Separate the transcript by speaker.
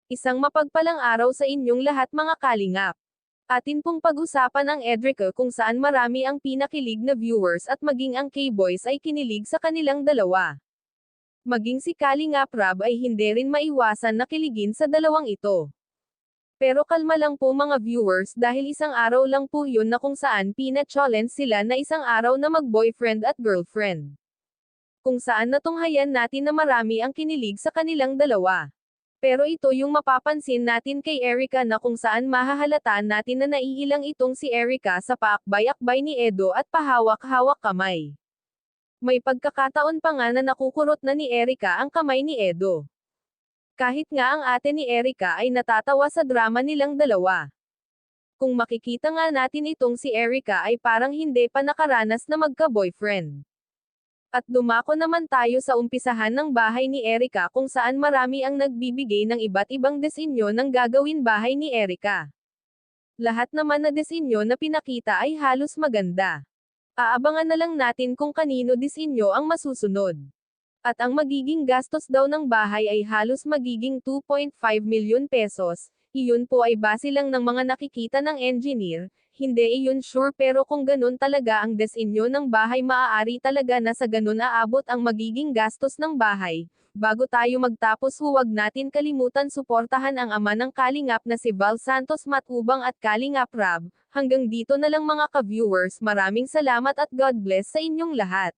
Speaker 1: Isang mapagpalang araw sa inyong lahat mga kalingap. Atin pong pag-usapan ang Edrica kung saan marami ang pinakilig na viewers at maging ang K-Boys ay kinilig sa kanilang dalawa. Maging si Kalingap Rab ay hindi rin maiwasan na kiligin sa dalawang ito. Pero kalma lang po mga viewers dahil isang araw lang po yun na kung saan pina-challenge sila na isang araw na mag-boyfriend at girlfriend. Kung saan natunghayan natin na marami ang kinilig sa kanilang dalawa. Pero ito yung mapapansin natin kay Erica na kung saan mahahalata natin na naiilang itong si Erica sa paakbay-akbay ni Edo at pahawak-hawak kamay. May pagkakataon pa nga na nakukurot na ni Erica ang kamay ni Edo. Kahit nga ang ate ni Erica ay natatawa sa drama nilang dalawa. Kung makikita nga natin itong si Erica ay parang hindi pa nakaranas na magka-boyfriend. At dumako naman tayo sa umpisahan ng bahay ni Erica kung saan marami ang nagbibigay ng iba't ibang disenyo ng gagawin bahay ni Erica. Lahat naman na disenyo na pinakita ay halos maganda. Aabangan na lang natin kung kanino disenyo ang masusunod. At ang magiging gastos daw ng bahay ay halos magiging 2.5 milyon pesos, iyon po ay base lang ng mga nakikita ng engineer. Hindi iyon sure pero kung ganun talaga ang disenyo ng bahay maaari talaga na sa ganun aabot ang magiging gastos ng bahay. Bago tayo magtapos huwag natin kalimutan suportahan ang ama ng Kalingap na si Val Santos Matubang at Kalingap Rab. Hanggang dito na lang mga ka-viewers, maraming salamat at God bless sa inyong lahat.